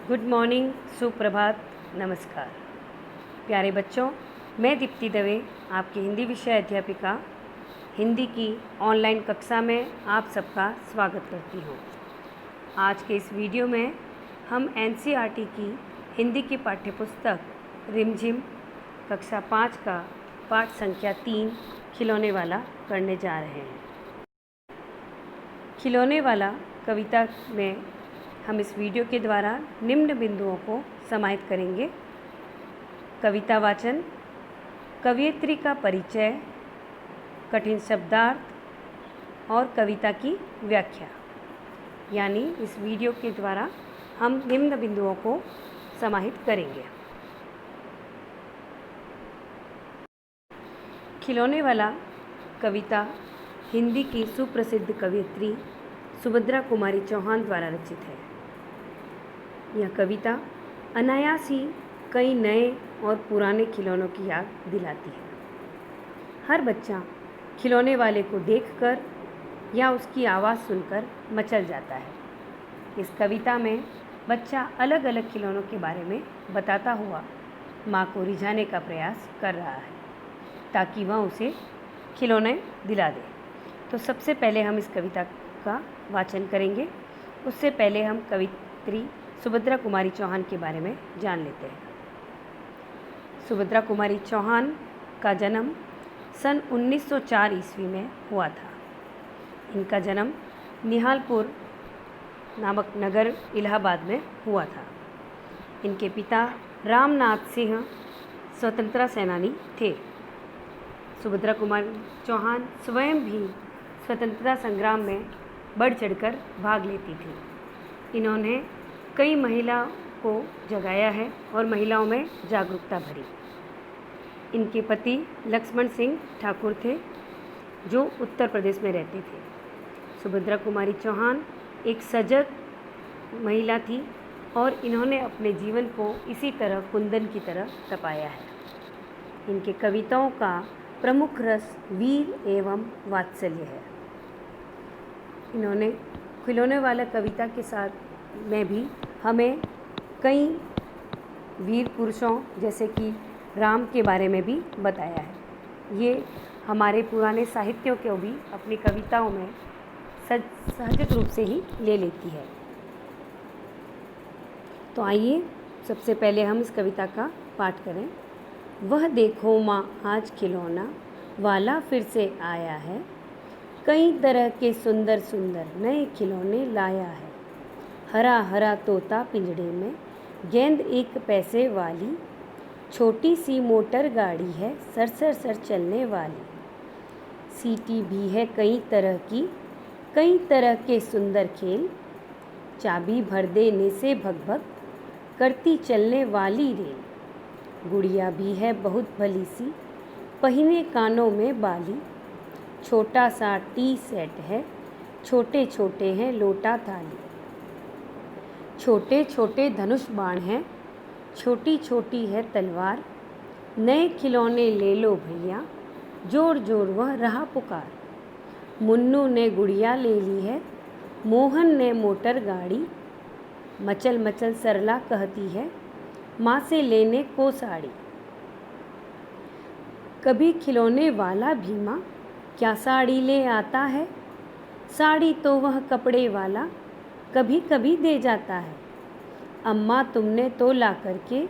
Good morning, सुप्रभात, नमस्कार। प्यारे बच्चों, मैं दीप्ति दवे, आपकी हिंदी विषय अध्यापिका, हिंदी की ऑनलाइन कक्षा में आप सबका स्वागत करती हूँ। आज के इस वीडियो में हम एनसीईआरटी की हिंदी की पाठ्यपुस्तक रिमझिम कक्षा 5 का पाठ संख्या 3 खिलौने वाला करने जा रहे हैं। खिलौने वाला कविता में हम इस वीडियो के द्वारा निम्न बिंदुओं को समाहित करेंगे: कविता वाचन, कवयित्री का परिचय, कठिन शब्दार्थ और कविता की व्याख्या। यानी इस वीडियो के द्वारा हम निम्न बिंदुओं को समाहित करेंगे। खिलौने वाला कविता हिंदी की सुप्रसिद्ध कवयित्री सुभद्रा कुमारी चौहान द्वारा रचित है। यह कविता अनायास ही कई नए और पुराने खिलौनों की याद दिलाती है। हर बच्चा खिलौने वाले को देखकर या उसकी आवाज़ सुनकर मचल जाता है। इस कविता में बच्चा अलग अलग खिलौनों के बारे में बताता हुआ माँ को रिझाने का प्रयास कर रहा है ताकि वह उसे खिलौने दिला दे। तो सबसे पहले हम इस कविता का वाचन करेंगे। उससे पहले हम कवयित्री सुभद्रा कुमारी चौहान के बारे में जान लेते हैं। सुभद्रा कुमारी चौहान का जन्म सन 1904 ईस्वी में हुआ था। इनका जन्म निहालपुर नामक नगर इलाहाबाद में हुआ था। इनके पिता रामनाथ सिंह स्वतंत्रता सेनानी थे। सुभद्रा कुमारी चौहान स्वयं भी स्वतंत्रता संग्राम में बढ़ चढ़कर भाग लेती थी। इन्होंने कई महिलाओं को जगाया है और महिलाओं में जागरूकता भरी। इनके पति लक्ष्मण सिंह ठाकुर थे जो उत्तर प्रदेश में रहते थे। सुभद्रा कुमारी चौहान एक सजग महिला थी और इन्होंने अपने जीवन को इसी तरह कुंदन की तरह तपाया है। इनके कविताओं का प्रमुख रस वीर एवं वात्सल्य है। इन्होंने खिलौने वाला कविता के साथ में भी हमें कई वीर पुरुषों जैसे कि राम के बारे में भी बताया है। ये हमारे पुराने साहित्यों को भी अपनी कविताओं में सहज रूप से ही ले लेती है। तो आइए सबसे पहले हम इस कविता का पाठ करें। वह देखो माँ आज खिलौना वाला फिर से आया है, कई तरह के सुंदर सुंदर नए खिलौने लाया है। हरा हरा तोता पिंजड़े में, गेंद 1 पैसे वाली, छोटी सी मोटर गाड़ी है सर सर सर चलने वाली। सीटी भी है कई तरह की, कई तरह के सुंदर खेल, चाबी भर देने से भग भग करती चलने वाली रेल। गुड़िया भी है बहुत भली सी, पहिने कानों में बाली, छोटा सा टी सेट है, छोटे छोटे हैं लोटा थाली। छोटे छोटे धनुष बाण हैं, छोटी छोटी है तलवार, नए खिलौने ले लो भैया, जोर जोर वह रहा पुकार। मुन्नू ने गुड़िया ले ली है, मोहन ने मोटर गाड़ी, मचल मचल सरला कहती है, माँ से लेने को साड़ी। कभी खिलौने वाला भीमा क्या साड़ी ले आता है, साड़ी तो वह कपड़े वाला कभी कभी दे जाता है। अम्मा तुमने तो ला करके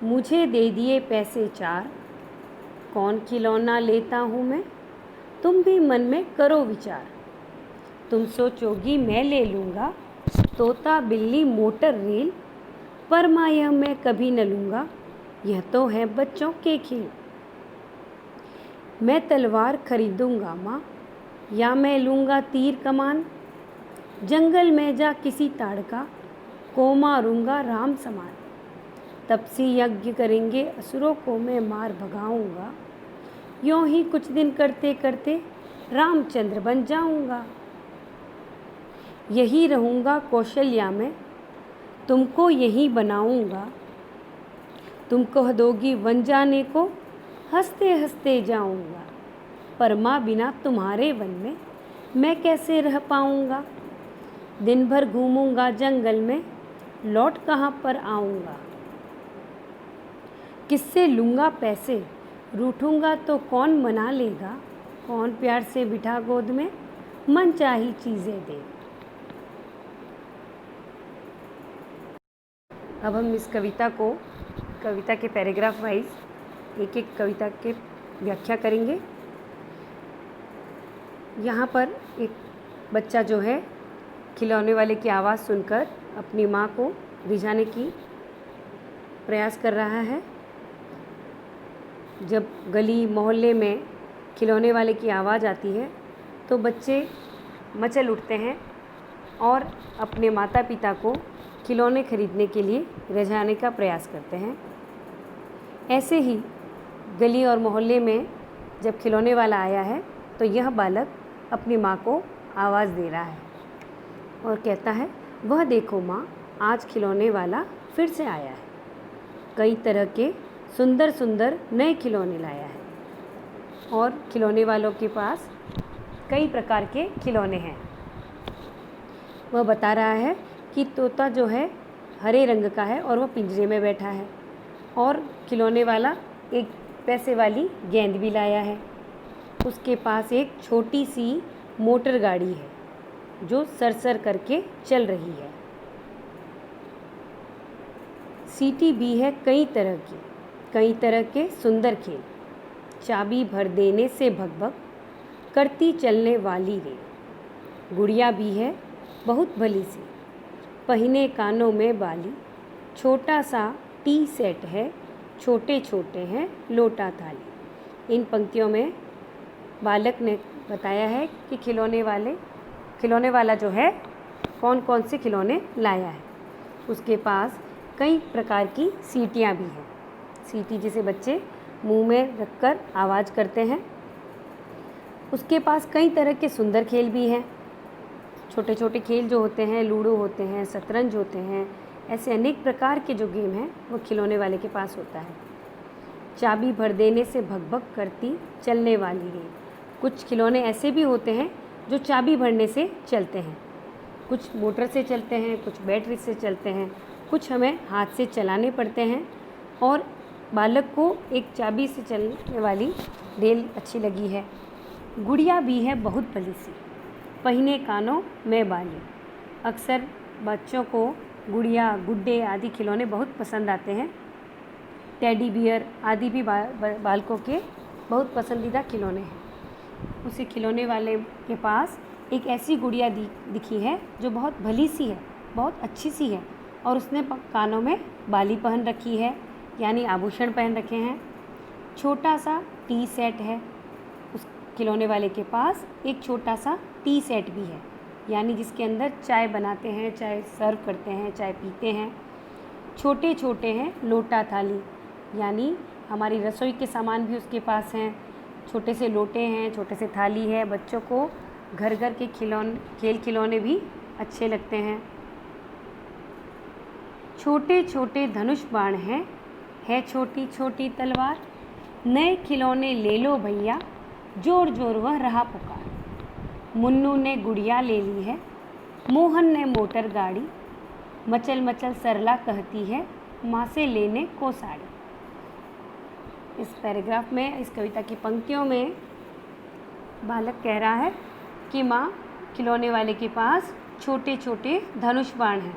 मुझे दे दिए पैसे 4, कौन खिलौना लेता हूँ मैं, तुम भी मन में करो विचार। तुम सोचोगी मैं ले लूँगा तोता बिल्ली मोटर रेल, पर माँ यह मैं कभी न लूँगा, यह तो है बच्चों के खेल। मैं तलवार खरीदूँगा माँ, या मैं लूँगा तीर कमान, जंगल में जा किसी ताड़ का को मारूंगा राम समान। तपसी यज्ञ करेंगे असुरों को मैं मार भगाऊंगा, यूं ही कुछ दिन करते करते रामचंद्र बन जाऊंगा। यही रहूंगा कौशल्या में, तुमको यही बनाऊंगा, तुम कह दोगी वन जाने को, हंसते हंसते जाऊंगा। पर माँ बिना तुम्हारे वन में मैं कैसे रह पाऊंगा, दिन भर घूमूंगा जंगल में, लौट कहाँ पर आऊँगा। किससे लूँगा पैसे, रूठूँगा तो कौन मना लेगा। कौन प्यार से बिठा गोद में, मन चाही चीज़ें दे। अब हम इस कविता के पैराग्राफ वाइज एक एक कविता के व्याख्या करेंगे। यहाँ पर एक बच्चा जो है खिलौने वाले की आवाज़ सुनकर अपनी माँ को रिझाने की प्रयास कर रहा है। जब गली मोहल्ले में खिलौने वाले की आवाज़ आती है तो बच्चे मचल उठते हैं और अपने माता पिता को खिलौने खरीदने के लिए रिझाने का प्रयास करते हैं। ऐसे ही गली और मोहल्ले में जब खिलौने वाला आया है तो यह बालक अपनी माँ को आवाज़ दे रहा है और कहता है, वह देखो माँ, आज खिलौने वाला फिर से आया है। कई तरह के सुंदर सुंदर नए खिलौने लाया है और खिलौने वालों के पास कई प्रकार के खिलौने हैं। वह बता रहा है कि तोता जो है हरे रंग का है और वह पिंजरे में बैठा है और खिलौने वाला एक पैसे वाली गेंद भी लाया है। उसके पास एक छोटी सी मोटर गाड़ी है जो सरसर करके चल रही है। सीटी भी है कई तरह के सुंदर खेल। चाबी भर देने से भगभग करती चलने वाली रे। गुड़िया भी है बहुत भली सी, पहिने कानों में बाली। छोटा सा टी सेट है, छोटे छोटे हैं लोटा थाली। इन पंक्तियों में बालक ने बताया है कि खिलौने वाला जो है कौन कौन से खिलौने लाया है। उसके पास कई प्रकार की सीटियाँ भी हैं। सीटी जिसे बच्चे मुंह में रखकर आवाज़ करते हैं। उसके पास कई तरह के सुंदर खेल भी हैं। छोटे छोटे खेल जो होते हैं, लूडो होते हैं, शतरंज होते हैं, ऐसे अनेक प्रकार के जो गेम हैं वो खिलौने वाले के पास होता है। चाबी भर देने से भगभग करती चलने वाली रे। कुछ खिलौने ऐसे भी होते हैं जो चाबी भरने से चलते हैं। कुछ मोटर से चलते हैं, कुछ बैटरी से चलते हैं, कुछ हमें हाथ से चलाने पड़ते हैं। और बालक को एक चाबी से चलने वाली रेल अच्छी लगी है। गुड़िया भी है बहुत भली सी, पहिने कानों में बाली। अक्सर बच्चों को गुड़िया, गुड्डे आदि खिलौने बहुत पसंद आते हैं। टेडी बियर आदि भी बालकों के बहुत पसंदीदा खिलौने हैं। उसी खिलौने वाले के पास एक ऐसी गुड़िया दिखी है जो बहुत भली सी है, बहुत अच्छी सी है और उसने कानों में बाली पहन रखी है, यानी आभूषण पहन रखे हैं। छोटा सा टी सेट है। उस खिलौने वाले के पास एक छोटा सा टी सेट भी है, यानी जिसके अंदर चाय बनाते हैं, चाय सर्व करते हैं, चाय पीते हैं। छोटे छोटे हैं लोटा थाली, यानी हमारी रसोई के सामान भी उसके पास हैं। छोटे से लोटे हैं, छोटे से थाली है। बच्चों को घर घर के खेल खिलौने भी अच्छे लगते हैं। छोटे छोटे धनुष बाण हैं, है छोटी छोटी तलवार। नए खिलौने ले लो भैया, जोर जोर वह रहा पुकार। मुन्नू ने गुड़िया ले ली है, मोहन ने मोटर गाड़ी। मचल मचल सरला कहती है, माँ से लेने को साड़ी। इस पैराग्राफ में, इस कविता की पंक्तियों में बालक कह रहा है कि माँ, खिलौने वाले के पास छोटे छोटे धनुष बाण हैं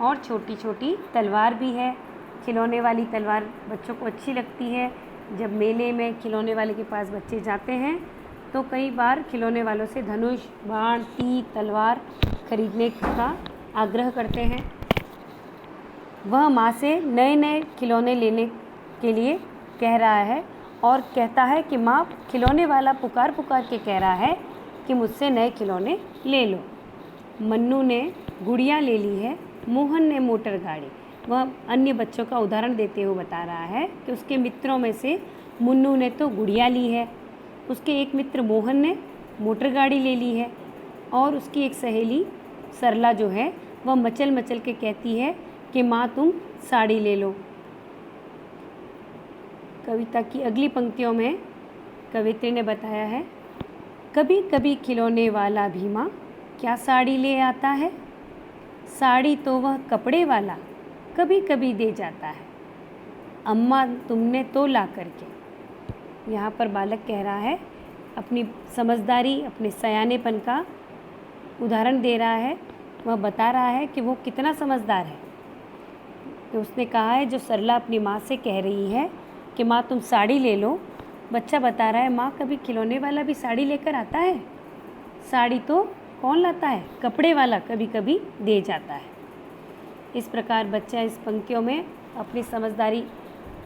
और छोटी छोटी तलवार भी है। खिलौने वाली तलवार बच्चों को अच्छी लगती है। जब मेले में खिलौने वाले के पास बच्चे जाते हैं तो कई बार खिलौने वालों से धनुष, बाण, तीर, तलवार खरीदने का आग्रह करते हैं। वह माँ से नए नए खिलौने लेने के लिए कह रहा है और कहता है कि माँ, खिलौने वाला पुकार पुकार के कह रहा है कि मुझसे नए खिलौने ले लो। मन्नू ने गुड़िया ले ली है, मोहन ने मोटर गाड़ी। वह अन्य बच्चों का उदाहरण देते हुए बता रहा है कि उसके मित्रों में से मुन्नू ने तो गुड़िया ली है, उसके एक मित्र मोहन ने मोटर गाड़ी ले ली है और उसकी एक सहेली सरला जो है वह मचल मचल के कहती है कि माँ, तुम साड़ी ले लो। कविता की अगली पंक्तियों में कवित्री ने बताया है, कभी कभी खिलौने वाला भी माँ क्या साड़ी ले आता है। साड़ी तो वह कपड़े वाला कभी कभी दे जाता है, अम्मा तुमने तो ला करके। यहाँ पर बालक कह रहा है, अपनी समझदारी, अपने सयानेपन का उदाहरण दे रहा है। वह बता रहा है कि वो कितना समझदार है। तो उसने कहा है, जो सरला अपनी माँ से कह रही है कि माँ तुम साड़ी ले लो, बच्चा बता रहा है माँ कभी खिलौने वाला भी साड़ी लेकर आता है? साड़ी तो कौन लाता है, कपड़े वाला कभी कभी दे जाता है। इस प्रकार बच्चा इस पंक्तियों में अपनी समझदारी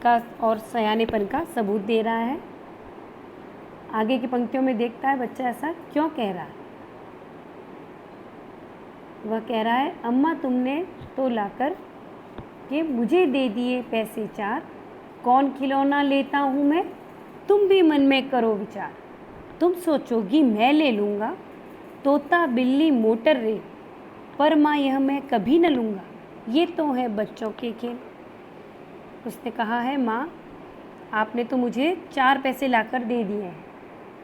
का और सयानेपन का सबूत दे रहा है। आगे की पंक्तियों में देखता है बच्चा ऐसा क्यों कह रहा है। वह कह रहा है, अम्मा तुमने तो लाकर के मुझे दे दिए पैसे 4, कौन खिलौना लेता हूँ मैं, तुम भी मन में करो विचार। तुम सोचोगी मैं ले लूँगा, तोता बिल्ली मोटर रेल, पर माँ यह मैं कभी न लूँगा, ये तो है बच्चों के खेल। उसने कहा है, माँ आपने तो मुझे 4 पैसे लाकर दे दिए हैं,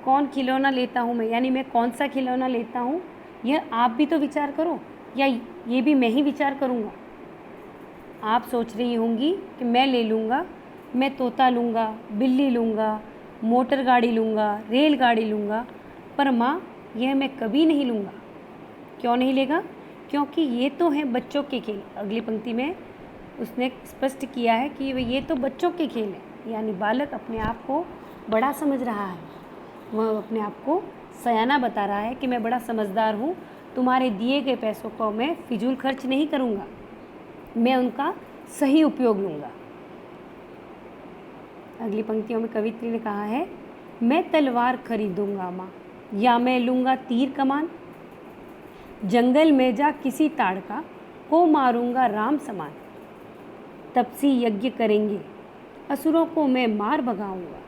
कौन खिलौना लेता हूँ मैं, यानी मैं कौन सा खिलौना लेता हूँ, यह आप भी तो विचार करो, या ये भी मैं ही विचार करूँगा। आप सोच रही होंगी कि मैं ले लूँगा, मैं तोता लूँगा, बिल्ली लूँगा, मोटर गाड़ी लूँगा, रेलगाड़ी लूँगा, पर माँ यह मैं कभी नहीं लूँगा। क्यों नहीं लेगा? क्योंकि ये तो हैं बच्चों के खेल। अगली पंक्ति में उसने स्पष्ट किया है कि ये तो बच्चों के खेल हैं, यानी बालक अपने आप को बड़ा समझ रहा है। वह अपने आप को सयाना बता रहा है कि मैं बड़ा समझदार हूँ, तुम्हारे दिए गए पैसों को मैं फिजूल खर्च नहीं करूँगा, मैं उनका सही उपयोग लूँगा। अगली पंक्तियों में कवित्री ने कहा है, मैं तलवार खरीदूँगा माँ, या मैं लूँगा तीर कमान, जंगल में जा किसी ताड़ का को मारूँगा राम समान, तपसी यज्ञ करेंगे असुरों को मैं मार भगाऊँगा,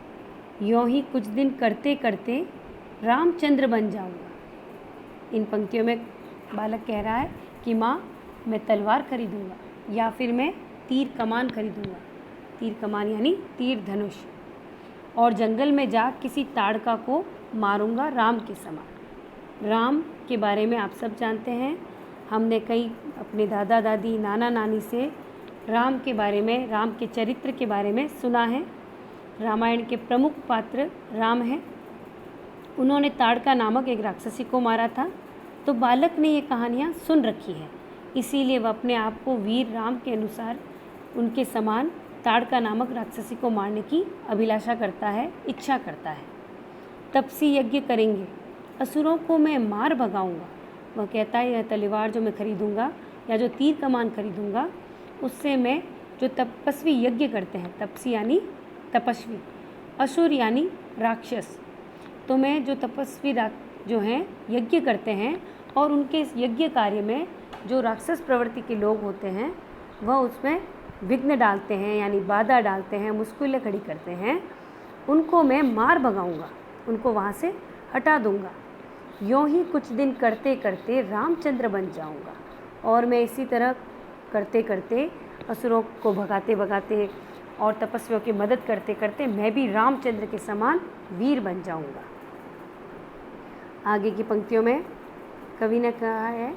यों ही कुछ दिन करते करते रामचंद्र बन जाऊँगा। इन पंक्तियों में बालक कह रहा है कि माँ मैं तलवार खरीदूँगा या फिर मैं तीर कमान खरीदूँगा। तीर कमान यानी तीर धनुष। और जंगल में जा किसी ताड़का को मारूँगा राम के समान। राम के बारे में आप सब जानते हैं, हमने कई अपने दादा दादी नाना नानी से राम के बारे में, राम के चरित्र के बारे में सुना है। रामायण के प्रमुख पात्र राम हैं। उन्होंने ताड़का नामक एक राक्षसी को मारा था। तो बालक ने ये कहानियाँ सुन रखी है, इसीलिए वह अपने आप को वीर राम के अनुसार उनके समान ताड़का नामक राक्षसी को मारने की अभिलाषा करता है, इच्छा करता है। तपसी यज्ञ करेंगे असुरों को मैं मार भगाऊंगा। वह कहता है यह तलवार जो मैं खरीदूंगा या जो तीर कमान खरीदूंगा, उससे मैं जो तपस्वी यज्ञ करते हैं, तपसी यानी तपस्वी, असुर यानी राक्षस, तो मैं जो तपस्वी जो हैं यज्ञ करते हैं और उनके इस यज्ञ कार्य में जो राक्षस प्रवृत्ति के लोग होते हैं वह उसमें विघ्न डालते हैं, यानी बाधा डालते हैं, मुश्किलें खड़ी करते हैं, उनको मैं मार भगाऊंगा, उनको वहाँ से हटा दूंगा। यों ही कुछ दिन करते करते रामचंद्र बन जाऊंगा। और मैं इसी तरह करते करते, असुरों को भगाते भगाते और तपस्वियों की मदद करते करते मैं भी रामचंद्र के समान वीर बन जाऊंगा। आगे की पंक्तियों में कवि ने कहा है,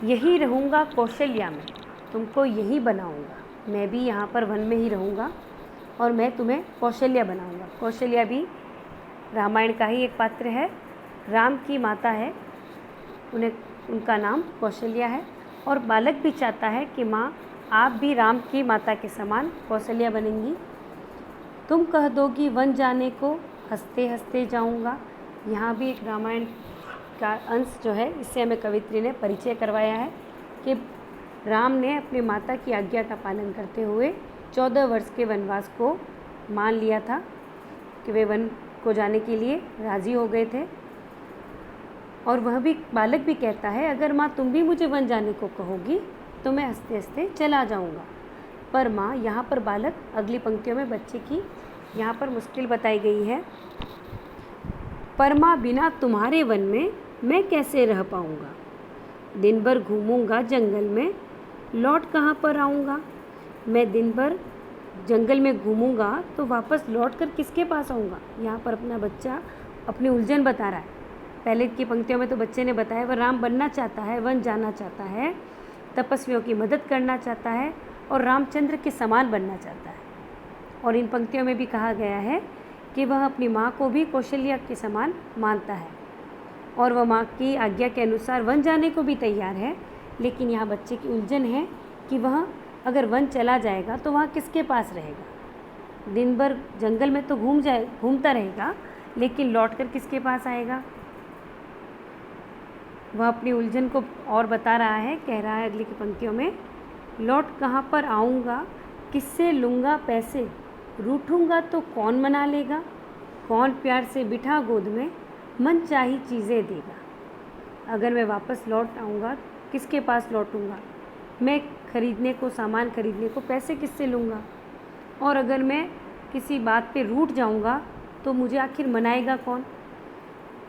यही रहूँगा कौशल्या में, तुमको यही बनाऊंगा। मैं भी यहाँ पर वन में ही रहूँगा और मैं तुम्हें कौशल्या बनाऊंगा। कौशल्या भी रामायण का ही एक पात्र है, राम की माता है, उनका नाम कौशल्या है। और बालक भी चाहता है कि माँ आप भी राम की माता के समान कौशल्या बनेंगी। तुम कह दोगी वन जाने को, हंसते हंसते जाऊँगा। यहाँ भी एक रामायण का अंश जो है, इससे हमें कवित्री ने परिचय करवाया है कि राम ने अपनी माता की आज्ञा का पालन करते हुए 14 वर्ष के वनवास को मान लिया था कि वे वन को जाने के लिए राज़ी हो गए थे। और वह भी बालक भी कहता है, अगर माँ तुम भी मुझे वन जाने को कहोगी तो मैं हंसते हंसते चला जाऊँगा। पर माँ, यहाँ पर बालक, अगली पंक्तियों में बच्चे की यहाँ पर मुश्किल बताई गई है। पर माँ बिना तुम्हारे वन में मैं कैसे रह पाऊँगा, दिन भर घूमूँगा जंगल में, लौट कहाँ पर आऊँगा। मैं दिन भर जंगल में घूमूँगा तो वापस लौट कर किसके पास आऊँगा। यहाँ पर अपना बच्चा अपनी उलझन बता रहा है। पहले की पंक्तियों में तो बच्चे ने बताया वह राम बनना चाहता है, वन जाना चाहता है, तपस्वियों की मदद करना चाहता है और रामचंद्र के समान बनना चाहता है। और इन पंक्तियों में भी कहा गया है कि वह अपनी माँ को भी कौशल्या के समान मानता है और वह माँ की आज्ञा के अनुसार वन जाने को भी तैयार है। लेकिन यहाँ बच्चे की उलझन है कि वह अगर वन चला जाएगा तो वहाँ किसके पास रहेगा। दिन भर जंगल में तो घूमता रहेगा, लेकिन लौटकर किसके पास आएगा। वह अपनी उलझन को और बता रहा है, कह रहा है अगली की पंक्तियों में, लौट कहाँ पर आऊँगा, किससे लूँगा पैसे, रूठूँगा तो कौन मना लेगा, कौन प्यार से बिठा गोद में, मन चाही चीज़ें देगा। अगर मैं वापस लौट आऊँगा किसके पास लौटूँगा, मैं सामान खरीदने को पैसे किससे लूँगा, और अगर मैं किसी बात पे रूठ जाऊँगा तो मुझे आखिर मनाएगा कौन,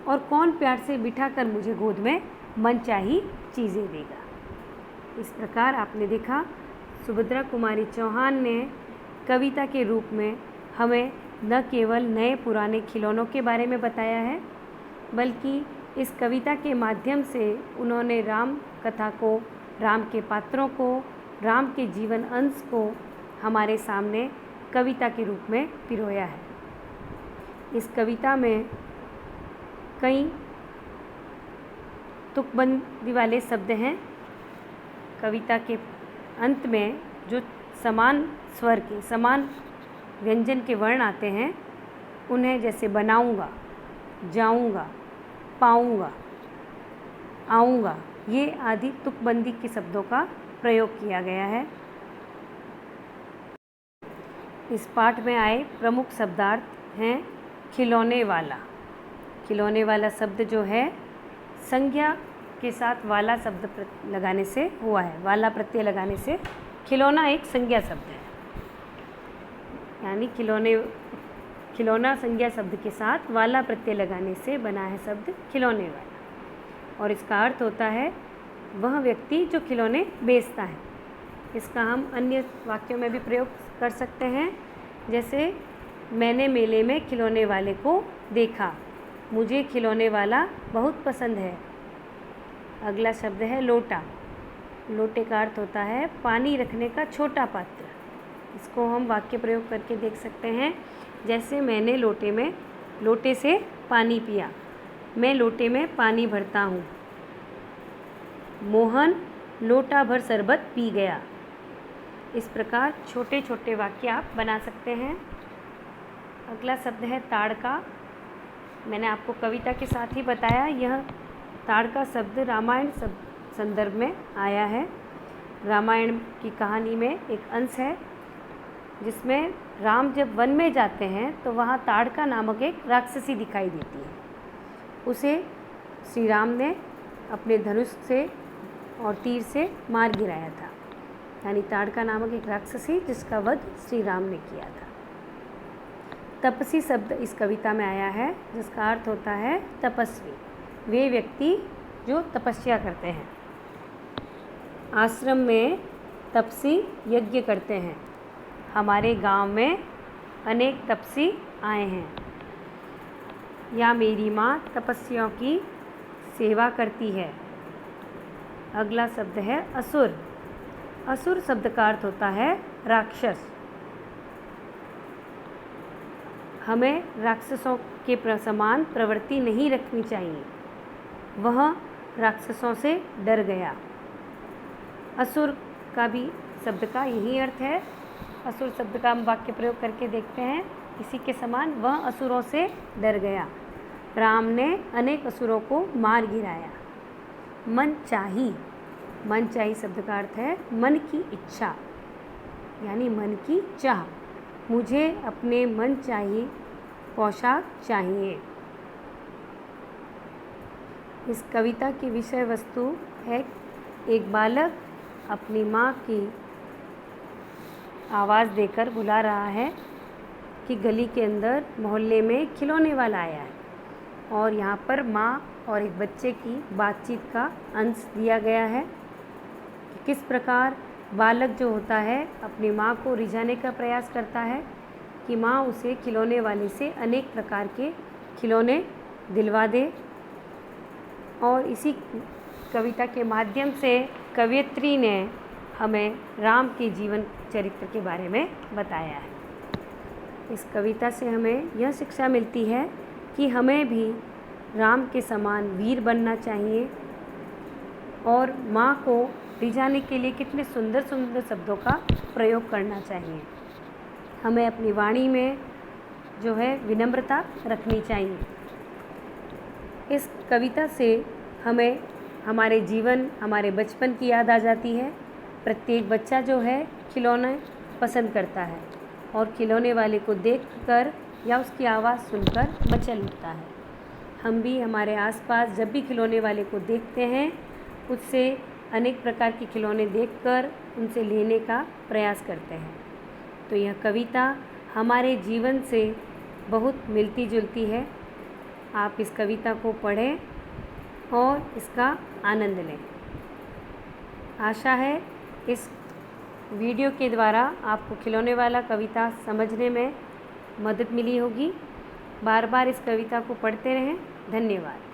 और कौन प्यार से बिठा कर मुझे गोद में मनचाही चीज़ें देगा। इस प्रकार आपने देखा सुभद्रा कुमारी चौहान ने कविता के रूप में हमें न केवल नए पुराने खिलौनों के बारे में बताया है, बल्कि इस कविता के माध्यम से उन्होंने राम कथा को, राम के पात्रों को, राम के जीवन अंश को हमारे सामने कविता के रूप में पिरोया है। इस कविता में कई तुकबंदी वाले शब्द हैं। कविता के अंत में जो समान स्वर के, समान व्यंजन के वर्ण आते हैं, उन्हें जैसे बनाऊंगा, जाऊंगा, पाऊंगा, आऊंगा, ये आदि तुकबंदी के शब्दों का प्रयोग किया गया है। इस पाठ में आए प्रमुख शब्दार्थ हैं खिलौने वाला। खिलौने वाला शब्द जो है संज्ञा के साथ वाला शब्द लगाने से हुआ है। वाला प्रत्यय लगाने से खिलौना एक संज्ञा शब्द है, यानी खिलौना संज्ञा शब्द के साथ वाला प्रत्यय लगाने से बना है शब्द खिलौने वाला। और इसका अर्थ होता है वह व्यक्ति जो खिलौने बेचता है। इसका हम अन्य वाक्यों में भी प्रयोग कर सकते हैं, जैसे मैंने मेले में खिलौने वाले को देखा, मुझे खिलौने वाला बहुत पसंद है। अगला शब्द है लोटा। लोटे का अर्थ होता है पानी रखने का छोटा पात्र। इसको हम वाक्य प्रयोग करके देख सकते हैं, जैसे मैंने लोटे से पानी पिया, मैं लोटे में पानी भरता हूँ, मोहन लोटा भर शरबत पी गया। इस प्रकार छोटे छोटे वाक्य आप बना सकते हैं। अगला शब्द है ताड़का। मैंने आपको कविता के साथ ही बताया, यह ताड़का शब्द रामायण संदर्भ में आया है। रामायण की कहानी में एक अंश है जिसमें राम जब वन में जाते हैं तो वहाँ ताड़का नामक एक राक्षसी दिखाई देती है। उसे श्री राम ने अपने धनुष से और तीर से मार गिराया था, यानी ताड़का नामक एक राक्षसी जिसका वध श्री राम ने किया था। तपसी शब्द इस कविता में आया है, जिसका अर्थ होता है तपस्वी, वे व्यक्ति जो तपस्या करते हैं। आश्रम में तपसी यज्ञ करते हैं। हमारे गांव में अनेक तपसी आए हैं। या मेरी माँ तपस्वियों की सेवा करती है। अगला शब्द है असुर। असुर शब्द का अर्थ होता है राक्षस। हमें राक्षसों के समान प्रवृत्ति नहीं रखनी चाहिए। वह राक्षसों से डर गया। असुर का भी शब्द का यही अर्थ है। असुर शब्द का हम वाक्य प्रयोग करके देखते हैं, इसी के समान वह असुरों से डर गया। राम ने अनेक असुरों को मार गिराया। मन चाही शब्द का अर्थ है मन की इच्छा, यानी मन की चाह। मुझे अपने मन चाही पोशाक चाहिए। इस कविता की विषय वस्तु है एक बालक अपनी माँ की आवाज़ देकर बुला रहा है कि गली के अंदर मोहल्ले में खिलौने वाला आया है, और यहाँ पर माँ और एक बच्चे की बातचीत का अंश दिया गया है कि किस प्रकार बालक जो होता है अपनी माँ को रिझाने का प्रयास करता है कि माँ उसे खिलौने वाले से अनेक प्रकार के खिलौने दिलवा दे। और इसी कविता के माध्यम से कवयित्री ने हमें राम के जीवन चरित्र के बारे में बताया है। इस कविता से हमें यह शिक्षा मिलती है कि हमें भी राम के समान वीर बनना चाहिए और माँ को रिझाने के लिए कितने सुंदर सुंदर शब्दों का प्रयोग करना चाहिए। हमें अपनी वाणी में जो है विनम्रता रखनी चाहिए। इस कविता से हमें हमारे जीवन, हमारे बचपन की याद आ जाती है। प्रत्येक बच्चा जो है खिलौने पसंद करता है और खिलौने वाले को देखकर या उसकी आवाज़ सुनकर मचल उठता है। हम भी हमारे आसपास जब भी खिलौने वाले को देखते हैं, उससे अनेक प्रकार के खिलौने देखकर उनसे लेने का प्रयास करते हैं। तो यह कविता हमारे जीवन से बहुत मिलती जुलती है। आप इस कविता को पढ़ें और इसका आनंद लें। आशा है इस वीडियो के द्वारा आपको खिलौने वाला कविता समझने में मदद मिली होगी। बार बार इस कविता को पढ़ते रहें। धन्यवाद।